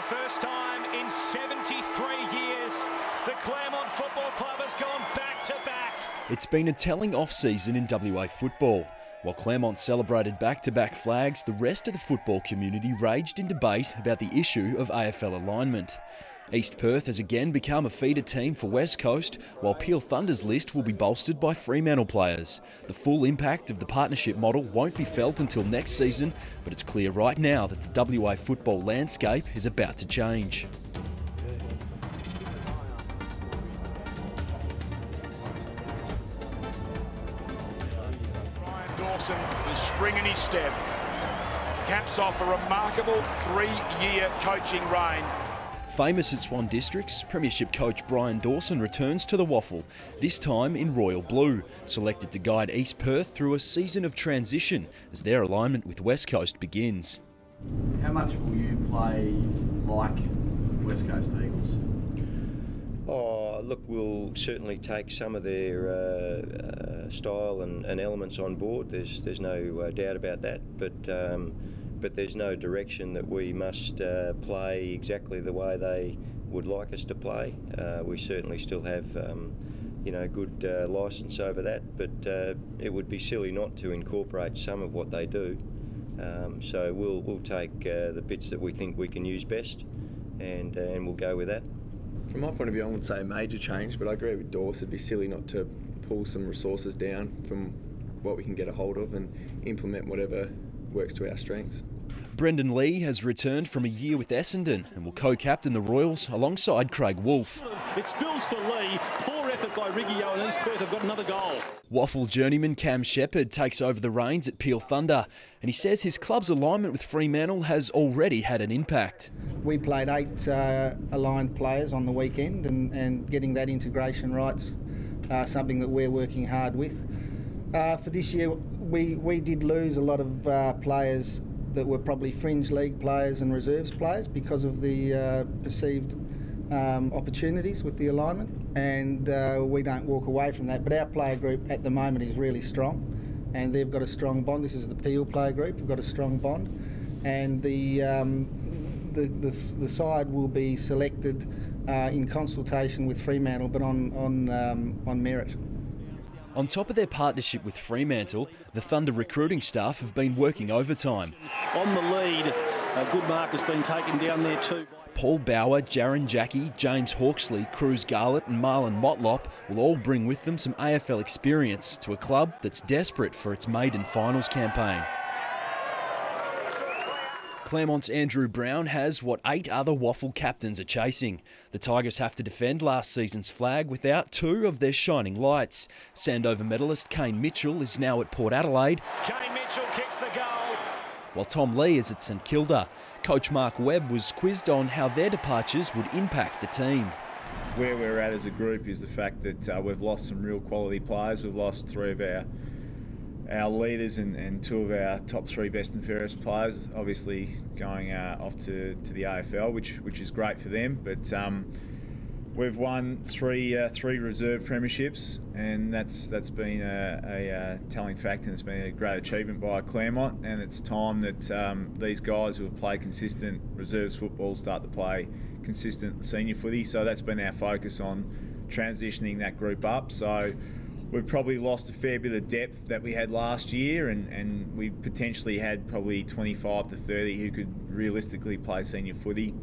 first time in 73 years, the Claremont Football Club has gone back-to-back. It's been a telling off-season in WA football. While Claremont celebrated back-to-back flags, the rest of the football community raged in debate about the issue of AFL alignment. East Perth has again become a feeder team for West Coast, while Peel Thunder's list will be bolstered by Fremantle players. The full impact of the partnership model won't be felt until next season, but it's clear right now that the WA football landscape is about to change. Dawson with spring in his step caps off a remarkable 3-year coaching reign. Famous at Swan Districts, Premiership coach Brian Dawson returns to the WAFL, this time in royal blue, selected to guide East Perth through a season of transition as their alignment with West Coast begins. How much will you play like West Coast Eagles? Oh, look, we'll certainly take some of their style and elements on board. There's no doubt about that, but there's no direction that we must play exactly the way they would like us to play. We certainly still have, good licence over that, but it would be silly not to incorporate some of what they do. So we'll take the bits that we think we can use best, and we'll go with that. From my point of view, I wouldn't say a major change, but I agree with Dawes. It'd be silly not to pull some resources down from what we can get a hold of and implement whatever works to our strengths. Brendan Lee has returned from a year with Essendon and will co-captain the Royals alongside Craig Wolfe. It spills for Lee. Poor effort by Riggio, and East Perth have got another goal. WAFL journeyman Cam Shepherd takes over the reins at Peel Thunder, and he says his club's alignment with Fremantle has already had an impact. We played 8 aligned players on the weekend, and getting that integration right's something that we're working hard with. For this year, we did lose a lot of players that were probably fringe league players and reserves players because of the perceived opportunities with the alignment, and we don't walk away from that. But our player group at the moment is really strong, and they've got a strong bond. This is the Peel player group. We've got a strong bond, and the side will be selected in consultation with Fremantle, but on merit. On top of their partnership with Fremantle, the Thunder recruiting staff have been working overtime. On the lead, a good mark has been taken down there too. Paul Bauer, Jaron Jackie, James Hawksley, Cruz Garlett and Marlon Motlop will all bring with them some AFL experience to a club that's desperate for its maiden finals campaign. Claremont's Andrew Brown has what 8 other WAFL captains are chasing. The Tigers have to defend last season's flag without 2 of their shining lights. Sandover medalist Kane Mitchell is now at Port Adelaide. Kane Mitchell kicks the goal. While Tom Lee is at St Kilda. Coach Mark Webb was quizzed on how their departures would impact the team. Where we're at as a group is the fact that we've lost some real quality players. We've lost 3 of our leaders and 2 of our top 3 best and fairest players, obviously going off to the AFL, which is great for them. But we've won 3 reserve premierships, and that's been a telling fact, and it's been a great achievement by Claremont. And it's time that these guys who have played consistent reserves football start to play consistent senior footy. So that's been our focus on transitioning that group up. So we've probably lost a fair bit of depth that we had last year, and we potentially had probably 25 to 30 who could realistically play senior footy.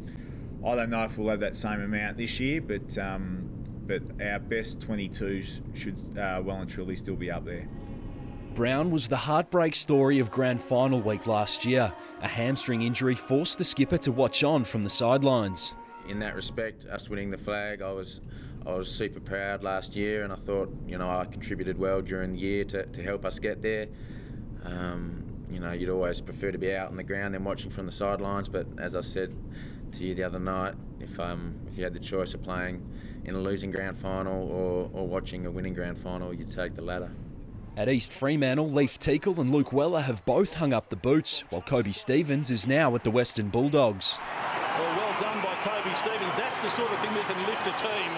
I don't know if we'll have that same amount this year, but our best 22 should well and truly still be up there. Brown was the heartbreak story of grand final week last year. A hamstring injury forced the skipper to watch on from the sidelines. In that respect, us winning the flag, I was super proud last year, and I thought, I contributed well during the year to help us get there. You'd always prefer to be out on the ground than watching from the sidelines, but as I said to you the other night, if you had the choice of playing in a losing grand final or watching a winning grand final, you'd take the latter. At East Fremantle, Leif Teakle and Luke Weller have both hung up the boots, while Kobe Stevens is now at the Western Bulldogs. Well done by Kobe Stevens. That's the sort of thing that can lift a team.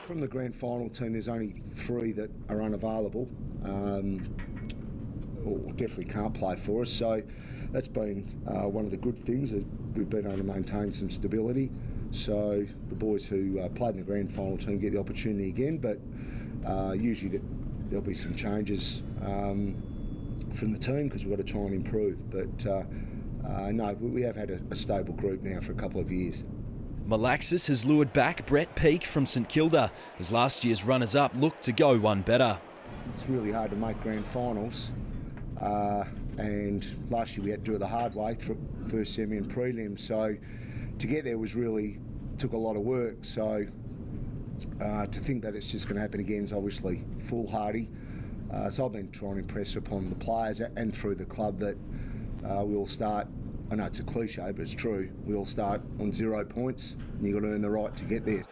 From the grand final team, there's only 3 that are unavailable. or definitely can't play for us. So that's been one of the good things, that we've been able to maintain some stability. So the boys who played in the grand final team get the opportunity again, but usually there'll be some changes from the team because we've got to try and improve. But no, we have had a stable group now for a couple of years. Malaxis has lured back Brett Peake from St Kilda as last year's runners-up looked to go one better. It's really hard to make grand finals, and last year we had to do it the hard way through first semi and prelim. So to get there took a lot of work. So to think that it's just going to happen again is obviously foolhardy. So I've been trying to impress upon the players and through the club that we all start. I know it's a cliche, but it's true. We all start on 0 points, and you've got to earn the right to get there.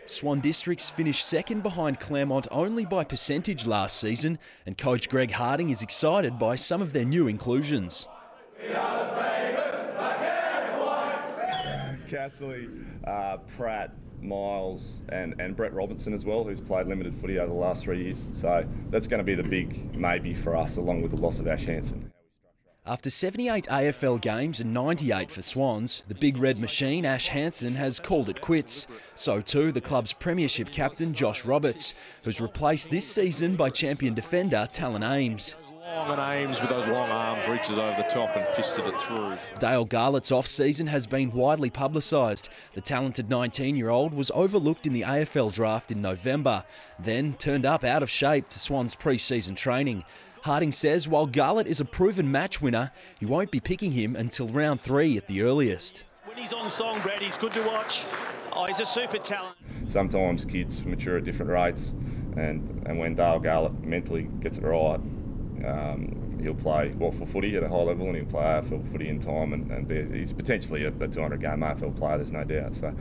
Swan Districts finished second behind Claremont only by percentage last season, and coach Greg Harding is excited by some of their new inclusions. Castley, Pratt, Miles and Brett Robinson as well, who's played limited footy over the last 3 years. So that's going to be the big maybe for us, along with the loss of Ash Hansen. After 78 AFL games and 98 for Swans, the big red machine Ash Hansen has called it quits. So too the club's premiership captain Josh Roberts, who's replaced this season by champion defender Talon Ames. Long and Ames with those long arms reaches over the top and fisted it through. Dale Garlett's off-season has been widely publicised. The talented 19-year-old was overlooked in the AFL draft in November, then turned up out of shape to Swans pre-season training. Harding says while Garlett is a proven match winner, he won't be picking him until round 3 at the earliest. When he's on song, Brad, he's good to watch. Oh, he's a super talent. Sometimes kids mature at different rates, and when Dale Garlett mentally gets it right, he'll play WAFL footy at a high level, and he'll play AFL footy in time, and he's potentially a 200-game AFL player, there's no doubt. So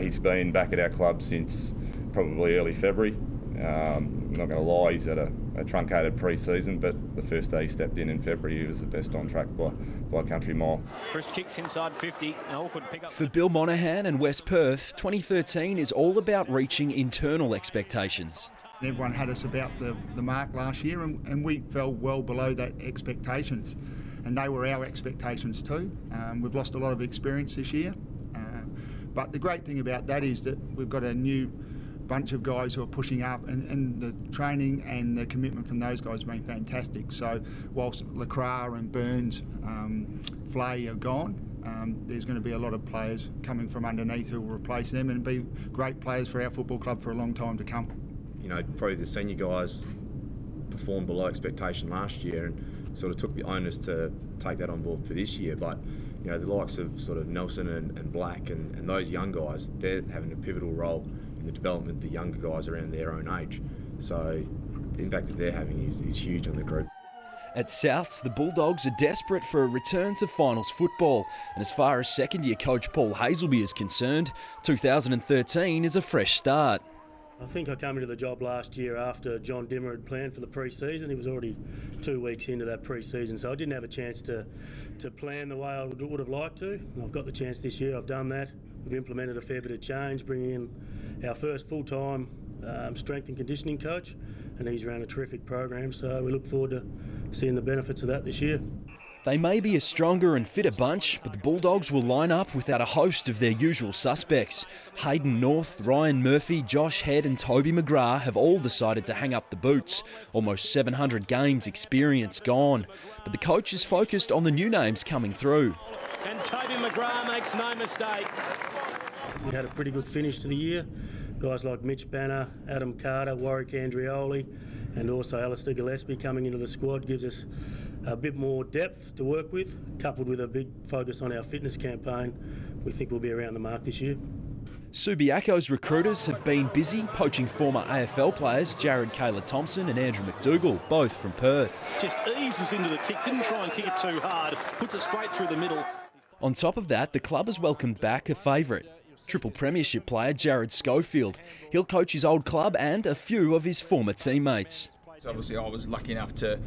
he's been back at our club since probably early February. I'm not going to lie, he's had a truncated pre-season, but the first day he stepped in February, he was the best on track by a country mile. Chris kicks inside 50. Could pick up. For Bill Monaghan and West Perth, 2013 is all about reaching internal expectations. Everyone had us about the mark last year, and we fell well below that expectations, and they were our expectations too. We've lost a lot of experience this year, but the great thing about that is that we've got a new bunch of guys who are pushing up, and the training and the commitment from those guys have been fantastic. So whilst Lacroix and Burns, Flay are gone, there's going to be a lot of players coming from underneath who will replace them and be great players for our football club for a long time to come. You know, probably the senior guys performed below expectation last year and sort of took the onus to take that on board for this year. But, you know, the likes of sort of Nelson and Black and those young guys, they're having a pivotal role in the development of the younger guys around their own age. So the impact that they're having is huge on the group. At Souths, the Bulldogs are desperate for a return to finals football, and as far as second-year coach Paul Hazelby is concerned, 2013 is a fresh start. I think I came into the job last year after John Dimmer had planned for the pre-season. He was already 2 weeks into that pre-season, so I didn't have a chance to plan the way I would have liked to. And I've got the chance this year, I've done that. We've implemented a fair bit of change, bringing in our first full-time strength and conditioning coach, and he's ran a terrific program, so we look forward to seeing the benefits of that this year. They may be a stronger and fitter bunch, but the Bulldogs will line up without a host of their usual suspects. Hayden North, Ryan Murphy, Josh Head and Toby McGrath have all decided to hang up the boots. Almost 700 games experience gone. But the coach is focused on the new names coming through. And Toby McGrath makes no mistake. We had a pretty good finish to the year. Guys like Mitch Banner, Adam Carter, Warwick Andrioli, and also Alistair Gillespie coming into the squad gives us a bit more depth to work with, coupled with a big focus on our fitness campaign. We think we'll be around the mark this year. Subiaco's recruiters have been busy poaching former AFL players Jared Kaler-Thompson and Andrew McDougall, both from Perth. Just eases into the kick, didn't try and kick it too hard, puts it straight through the middle. On top of that, the club has welcomed back a favourite, Triple Premiership player Jared Schofield. He'll coach his old club and a few of his former teammates. Obviously, I was lucky enough to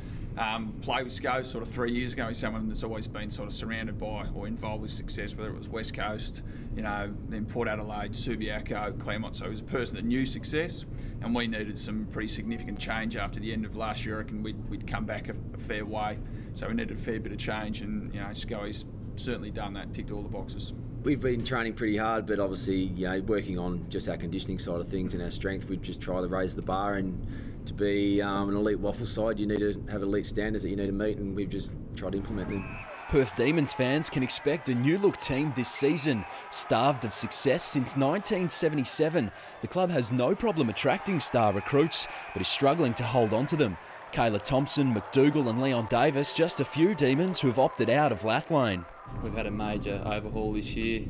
play with Sco sort of 3 years ago. He's someone that's always been sort of surrounded by or involved with success, whether it was West Coast, you know, then Port Adelaide, Subiaco, Claremont. So he was a person that knew success, and we needed some pretty significant change after the end of last year. I reckon we'd come back a fair way, so we needed a fair bit of change, and you know, Sco's certainly done that, ticked all the boxes. We've been training pretty hard, but obviously, you know, working on just our conditioning side of things and our strength. We just try to raise the bar, and to be an elite WAFL side, you need to have elite standards that you need to meet, and we've just tried to implement them. Perth Demons fans can expect a new-look team this season. Starved of success since 1977, the club has no problem attracting star recruits, but is struggling to hold on to them. Kayla Thompson, McDougall and Leon Davis, just a few Demons who have opted out of Lathlane. We've had a major overhaul this year.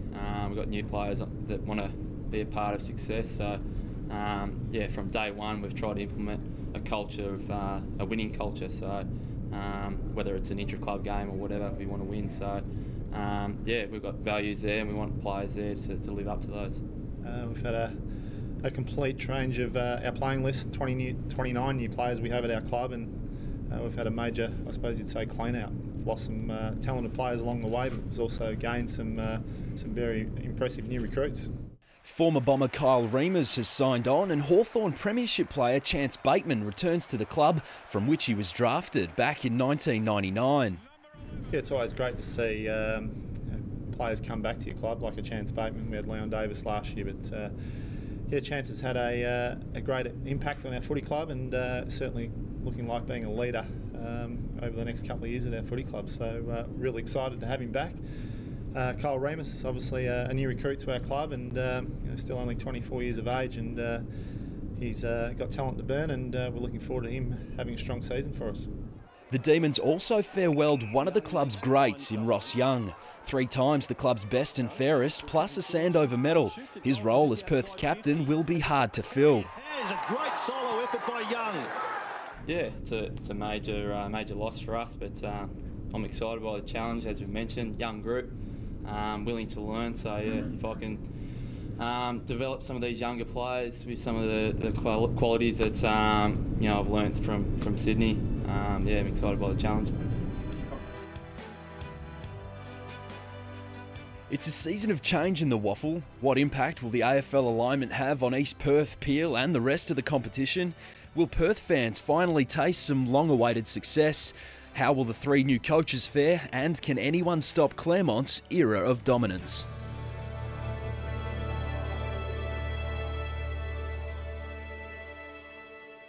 We've got new players that want to be a part of success. So, yeah, from day one, we've tried to implement a culture of a winning culture. So, whether it's an intra-club game or whatever, we want to win. So, yeah, we've got values there, and we want players there to live up to those. We've had a complete change of our playing list. 29 new players we have at our club, and we've had a major, I suppose you'd say, clean out. Lost some talented players along the way, but we've also gained some very impressive new recruits. Former Bomber Kyle Reimers has signed on, and Hawthorn Premiership player Chance Bateman returns to the club from which he was drafted back in 1999. Yeah, it's always great to see players come back to your club, like a Chance Bateman. We had Leon Davis last year, but yeah, Chance has had a great impact on our footy club, and certainly looking like being a leader over the next couple of years at our footy club. So really excited to have him back. Kyle Reimers is obviously a new recruit to our club, and you know, still only 24 years of age, and he's got talent to burn, and we're looking forward to him having a strong season for us. The Demons also farewelled one of the club's greats in Ross Young. 3 times the club's best and fairest, plus a Sandover medal. His role as Perth's captain will be hard to fill. It's a great solo effort by Young. Yeah, it's a major loss for us, but I'm excited by the challenge, as we mentioned. Young group, willing to learn. So yeah, if I can develop some of these younger players with some of the qualities that you know, I've learnt from Sydney, yeah, I'm excited by the challenge. It's a season of change in the WAFL. What impact will the AFL alignment have on East Perth, Peel and the rest of the competition? Will Perth fans finally taste some long-awaited success? How will the 3 new coaches fare, and can anyone stop Claremont's era of dominance?